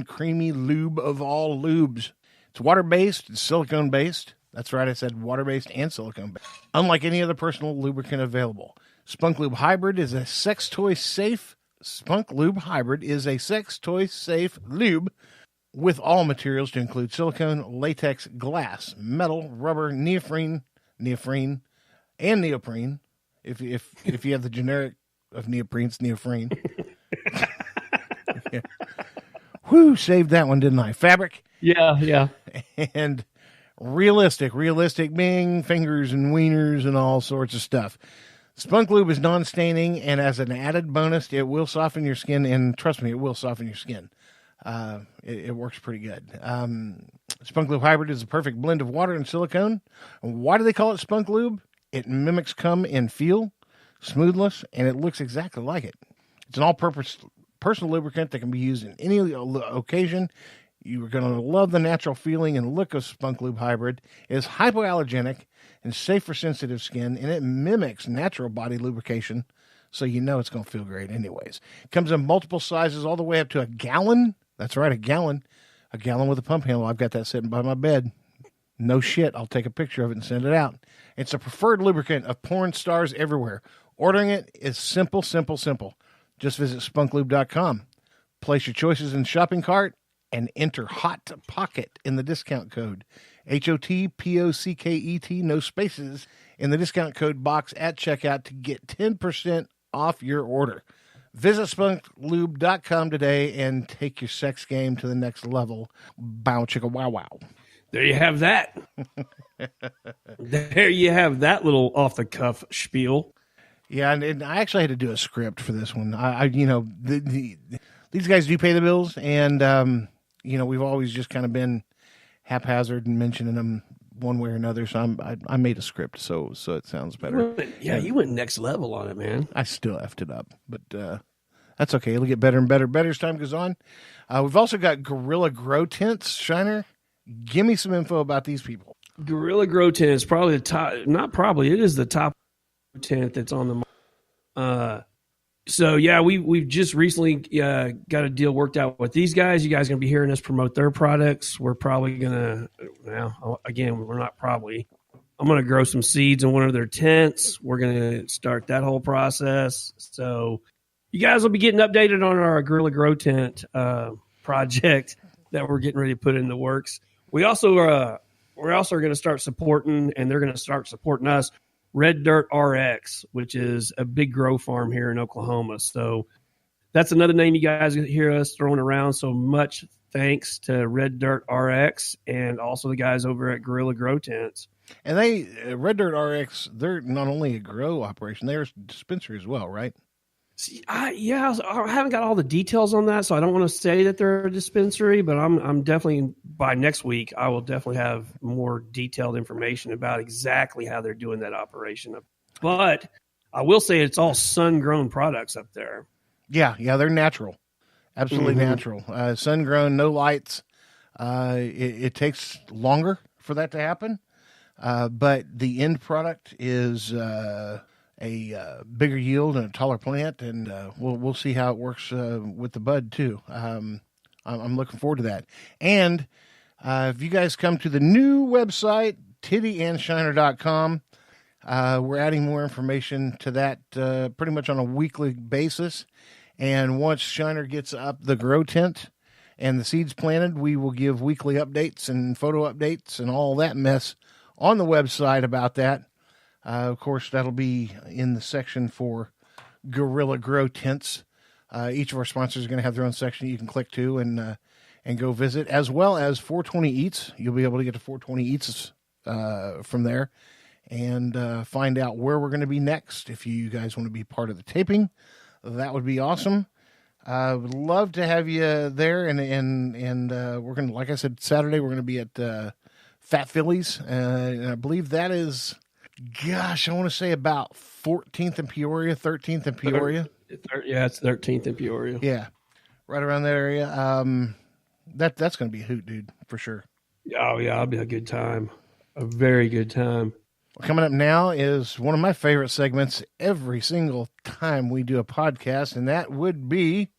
creamy lube of all lubes. It's water-based, it's silicone-based. That's right, I said water-based and silicone-based. Unlike any other personal lubricant available. Spunk Lube Hybrid is a sex toy safe. Spunk Lube Hybrid is a sex toy safe lube with all materials to include silicone, latex, glass, metal, rubber, neoprene, and neoprene. If you have the generic of neoprene, it's neoprene. Yeah. Whew, saved that one, didn't I? Fabric. Yeah. And realistic being fingers and wieners and all sorts of stuff. Spunk Lube is non-staining, and as an added bonus, it will soften your skin, and trust me, it will soften your skin. It works pretty good. Spunk Lube Hybrid is a perfect blend of water and silicone. Why do they call it Spunk Lube? It mimics cum in feel, smoothness, and it looks exactly like it. It's an all-purpose personal lubricant that can be used in any occasion. You are going to love the natural feeling and look of Spunk Lube Hybrid. It is hypoallergenic and safe for sensitive skin, and it mimics natural body lubrication, so you know it's going to feel great anyways. It comes in multiple sizes all the way up to a gallon. That's right, a gallon. A gallon with a pump handle. I've got that sitting by my bed. No shit. I'll take a picture of it and send it out. It's a preferred lubricant of porn stars everywhere. Ordering it is simple. Just visit spunklube.com. Place your choices in shopping cart and enter Hot Pocket in the discount code. HOTPOCKET, no spaces, in the discount code box at checkout to get 10% off your order. Visit spunklube.com today and take your sex game to the next level. Bow chicka wow wow. There you have that. There you have that little off the cuff spiel. Yeah, and I actually had to do a script for this one. These guys do pay the bills, and we've always just kind of been haphazard and mentioning them one way or another. So I made a script so it sounds better. You went next level on it, man. I still effed it up, but that's okay. It'll get better and better as time goes on. We've also got Gorilla Grow Tents. Shiner, give me some info about these people. Gorilla Grow Tent is probably the top. Not probably. It is the top tent that's on the market. So yeah, we've just recently got a deal worked out with these guys. You guys are gonna be hearing us promote their products. We're probably gonna, we're not probably. I'm gonna grow some seeds in one of their tents. We're gonna start that whole process. So you guys will be getting updated on our Gorilla Grow Tent project that we're getting ready to put in the works. We're also going to start supporting, and they're going to start supporting us, Red Dirt RX, which is a big grow farm here in Oklahoma. So that's another name you guys hear us throwing around. So much thanks to Red Dirt RX and also the guys over at Gorilla Grow Tents. And Red Dirt RX, they're not only a grow operation, they're a dispensary as well, right? See, I haven't got all the details on that, so I don't want to say that they're a dispensary, but I'm definitely, by next week, I will definitely have more detailed information about exactly how they're doing that operation. But I will say it's all sun-grown products up there. Yeah, they're natural. Absolutely natural. Sun-grown, no lights. It takes longer for that to happen, but the end product is a bigger yield and a taller plant, and we'll see how it works with the bud too. I'm looking forward to that. And if you guys come to the new website, tiddyandshiner.com, we're adding more information to that pretty much on a weekly basis. And once Shiner gets up the grow tent and the seeds planted, we will give weekly updates and photo updates and all that mess on the website about that. Of course, that'll be in the section for Gorilla Grow Tents. Each of our sponsors is going to have their own section you can click to and go visit, as well as 420 Eats. You'll be able to get to 420 Eats from there and find out where we're going to be next. If you guys want to be part of the taping, that would be awesome. Would love to have you there, and we're going to, like I said, Saturday we're going to be at Fat Phillies, and I believe that is. Gosh, I want to say about 14th in Peoria, 13th in Peoria. Yeah, it's 13th in Peoria. Yeah, right around that area. That's going to be a hoot, dude, for sure. Oh, yeah, it'll be a good time. A very good time. Well, coming up now is one of my favorite segments every single time we do a podcast, and that would be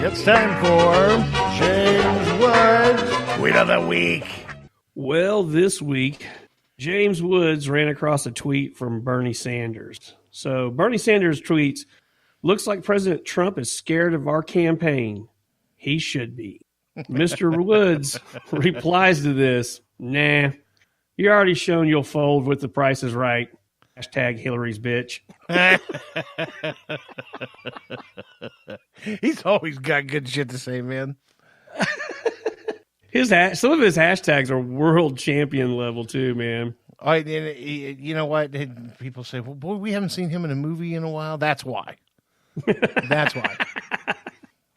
It's time for James Woods Tweet of the Week. Well, this week, James Woods ran across a tweet from Bernie Sanders. So Bernie Sanders tweets, "Looks like President Trump is scared of our campaign. He should be." Mr. Woods replies to this, "Nah, you already shown you'll fold with the Price is Right. Hashtag Hillary's bitch." He's always got good shit to say, man. Some of his hashtags are world champion level too, man. You know what? People say, well, boy, we haven't seen him in a movie in a while. That's why. That's why.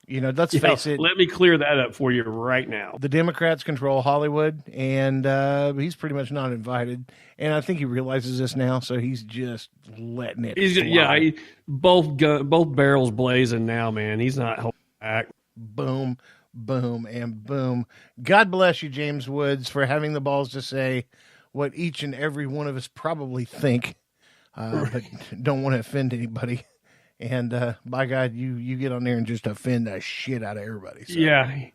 Let's face it. Let me clear that up for you right now. The Democrats control Hollywood, and he's pretty much not invited. And I think he realizes this now, so he's just letting it fly. Both barrels blazing now, man. He's not holding back. Boom, boom, and boom. God bless you, James Woods, for having the balls to say what each and every one of us probably think, but don't want to offend anybody. And by God, you get on there and just offend the shit out of everybody. So. Yeah,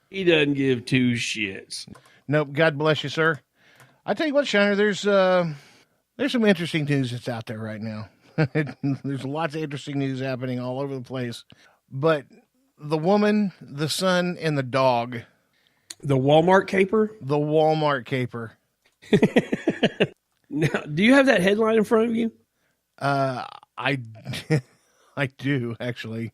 he doesn't give two shits. Nope. God bless you, sir. I tell you what, Shiner, there's some interesting news that's out there right now. There's lots of interesting news happening all over the place. But the woman, the son, and the dog. The Walmart caper? The Walmart caper. Now, do you have that headline in front of you? I do, actually.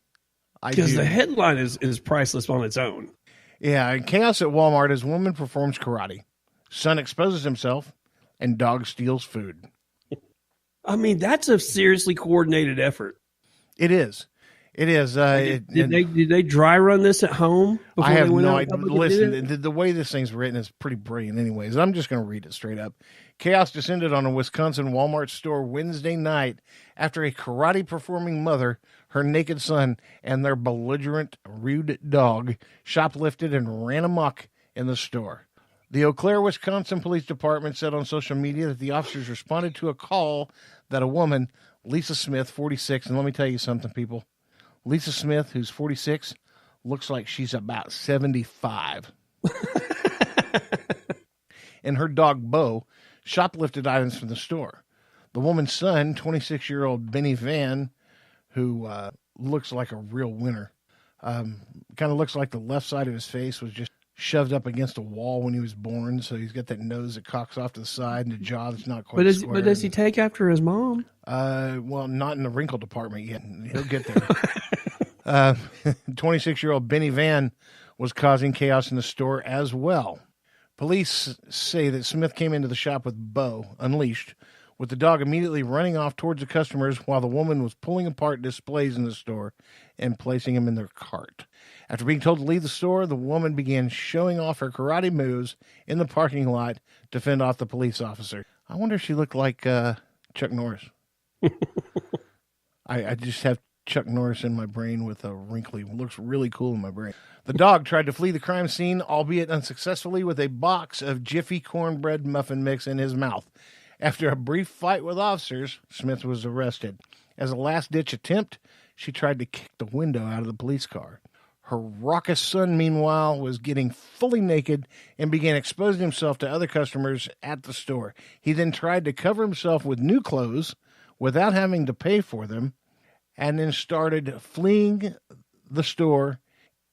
Because the headline is priceless on its own. Yeah, chaos at Walmart as woman performs karate. Son exposes himself, and dog steals food. I mean, that's a seriously coordinated effort. It is. It is. Did they dry run this at home? I have no idea. Listen, the way this thing's written is pretty brilliant anyways. I'm just going to read it straight up. Chaos descended on a Wisconsin Walmart store Wednesday night after a karate-performing mother, her naked son, and their belligerent, rude dog shoplifted and ran amok in the store. The Eau Claire, Wisconsin Police Department said on social media that the officers responded to a call that a woman, Lisa Smith, 46, and let me tell you something, people. Lisa Smith, who's 46, looks like she's about 75. And her dog, Bo, shoplifted items from the store. The woman's son, 26-year-old Benny Van, who looks like a real winner, kind of looks like the left side of his face was just shoved up against a wall when he was born, so he's got that nose that cocks off to the side and a jaw that's not quite square. But does he take after his mom? Well, not in the wrinkle department yet. He'll get there. 26-year-old Benny Van was causing chaos in the store as well. Police say that Smith came into the shop with Bo, unleashed, with the dog immediately running off towards the customers while the woman was pulling apart displays in the store and placing them in their cart. After being told to leave the store, the woman began showing off her karate moves in the parking lot to fend off the police officer. I wonder if she looked like Chuck Norris. I just have Chuck Norris in my brain with a wrinkly, looks really cool in my brain. The dog tried to flee the crime scene, albeit unsuccessfully, with a box of Jiffy cornbread muffin mix in his mouth. After a brief fight with officers, Smith was arrested. As a last-ditch attempt, she tried to kick the window out of the police car. Her raucous son, meanwhile, was getting fully naked and began exposing himself to other customers at the store. He then tried to cover himself with new clothes without having to pay for them, and then started fleeing the store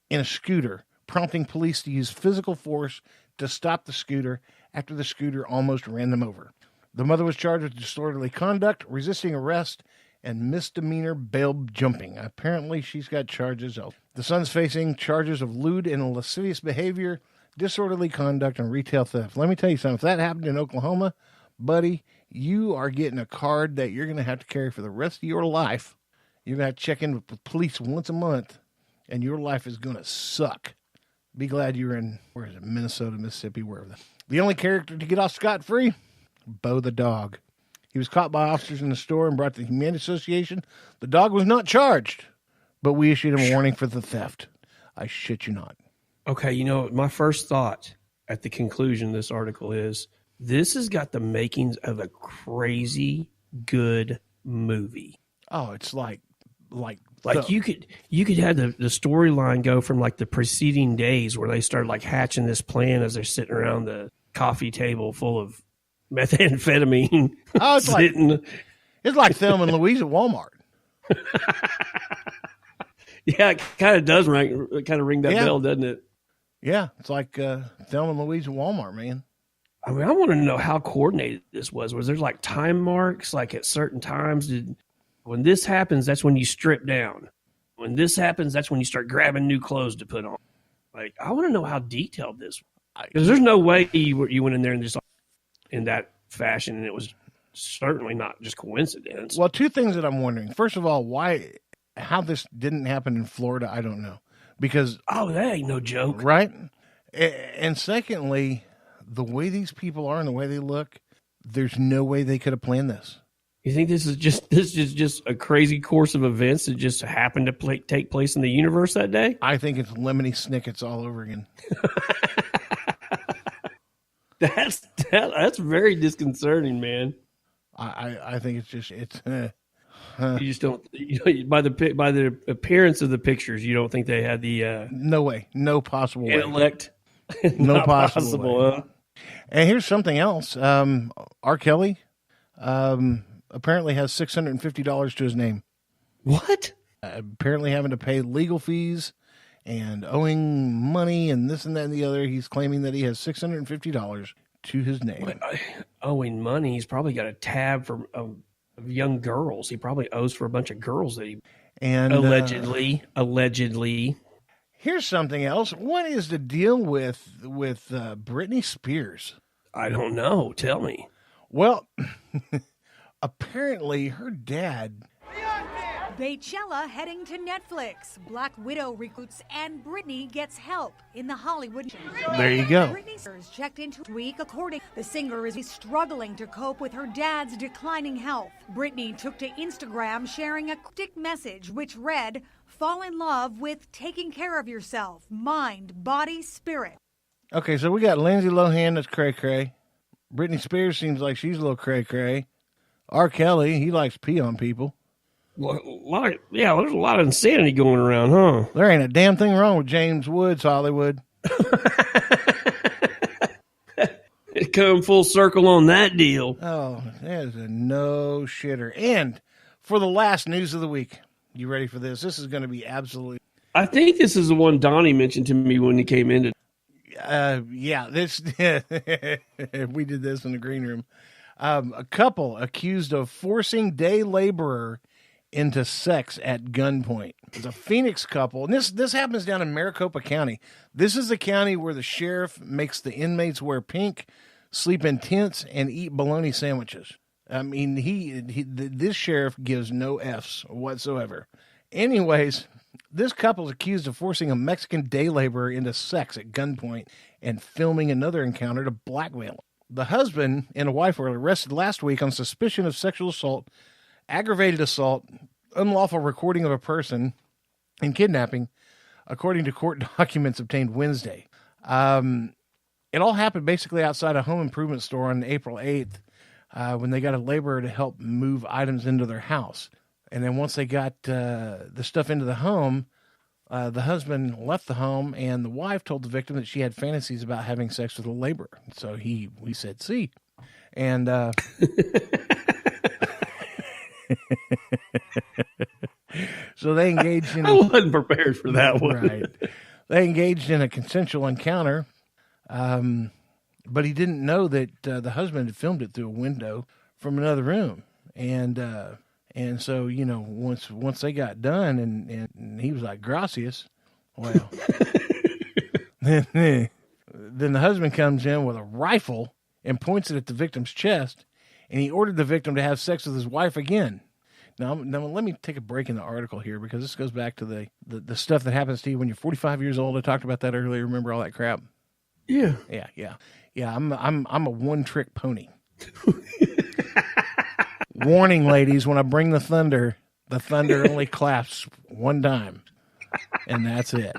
in a scooter, prompting police to use physical force to stop the scooter after the scooter almost ran them over. The mother was charged with disorderly conduct, resisting arrest, and misdemeanor bail jumping. Apparently, she's got charges. The son's facing charges of lewd and lascivious behavior, disorderly conduct, and retail theft. Let me tell you something. If that happened in Oklahoma, buddy, you are getting a card that you're going to have to carry for the rest of your life. You're going to have to check in with the police once a month, and your life is going to suck. Be glad you're in, where is it, Minnesota, Mississippi, wherever. The only character to get off scot-free, Bo the dog. He was caught by officers in the store and brought to the Humane Association. The dog was not charged, but we issued him a warning for the theft. I shit you not. Okay, my first thought at the conclusion of this article is, this has got the makings of a crazy good movie. Oh, it's like like you could have the storyline go from like the preceding days where they started like hatching this plan as they're sitting around the coffee table full of methamphetamine. Oh, it's like Thelma and Louise at Walmart. Yeah, it kind of does ring that bell, doesn't it? Yeah, it's like Thelma and Louise at Walmart, man. I mean, I want to know how coordinated this was. Was there like time marks, like at certain times? When this happens, that's when you strip down. When this happens, that's when you start grabbing new clothes to put on. Like, I want to know how detailed this was. Because there's no way you went in there and just in that fashion, and it was certainly not just coincidence. Well, two things that I'm wondering. First of all, how this didn't happen in Florida, I don't know. Because that ain't no joke. Right? And secondly, the way these people are and the way they look, there's no way they could have planned this. You think this is just a crazy course of events that just happened to take place in the universe that day? I think it's Lemony Snicket's all over again. That's very disconcerting, man. I think it's you just don't, by the appearance of the pictures, you don't think they had the no way, no possible intellect, way. No possible way. Huh? And here's something else. R. Kelly apparently has $650 to his name. What? Apparently having to pay legal fees and owing money and this and that and the other. He's claiming that he has $650 to his name. Owing money? He's probably got a tab for of young girls. He probably owes for a bunch of girls that he allegedly. Here's something else. What is the deal with Britney Spears? I don't know. Tell me. Well, apparently her dad. Coachella heading to Netflix. Black Widow recruits and Britney gets help in the Hollywood. There you go. Britney Spears checked into a week. According, the singer is struggling to cope with her dad's declining health. Britney took to Instagram sharing a cryptic message which read, "Fall in love with taking care of yourself, mind, body, spirit." Okay, so we got Lindsay Lohan that's cray-cray. Britney Spears seems like she's a little cray-cray. R. Kelly, he likes to pee on people. Well, there's a lot of insanity going around, huh? There ain't a damn thing wrong with James Woods, Hollywood. It come full circle on that deal. Oh, that is a no-shitter. And for the last news of the week, you ready for this? This is going to be absolutely... I think this is the one Donnie mentioned to me when he came in. Yeah, this we did this in the green room. A couple accused of forcing day laborer into sex at gunpoint. It's a Phoenix couple, and this happens down in Maricopa County. This is the county where the sheriff makes the inmates wear pink, sleep in tents, and eat bologna sandwiches. I mean, this sheriff gives no Fs whatsoever. Anyways, this couple is accused of forcing a Mexican day laborer into sex at gunpoint and filming another encounter to blackmail him. The husband and a wife were arrested last week on suspicion of sexual assault, aggravated assault, unlawful recording of a person, and kidnapping, according to court documents obtained Wednesday. It all happened basically outside a home improvement store on April 8th when they got a laborer to help move items into their house. And then once they got the stuff into the home, the husband left the home, and the wife told the victim that she had fantasies about having sex with a laborer. So we said, see. And so they engaged in... I wasn't prepared for that one. Right. They engaged in a consensual encounter, but he didn't know that the husband had filmed it through a window from another room. And so, once they got done and he was like, gracias, well, then the husband comes in with a rifle and points it at the victim's chest, and he ordered the victim to have sex with his wife again. Now let me take a break in the article here, because this goes back to the stuff that happens to you when you're 45 years old. I talked about that earlier. Remember all that crap? Yeah. Yeah. I'm a one-trick pony. Warning, ladies, when I bring the thunder only claps one time, and that's it.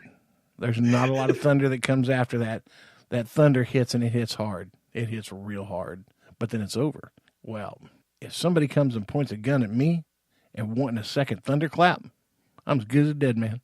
There's not a lot of thunder that comes after that. That thunder hits, and it hits hard. It hits real hard, but then it's over. Well, if somebody comes and points a gun at me and wanting a second thunderclap, I'm as good as a dead man.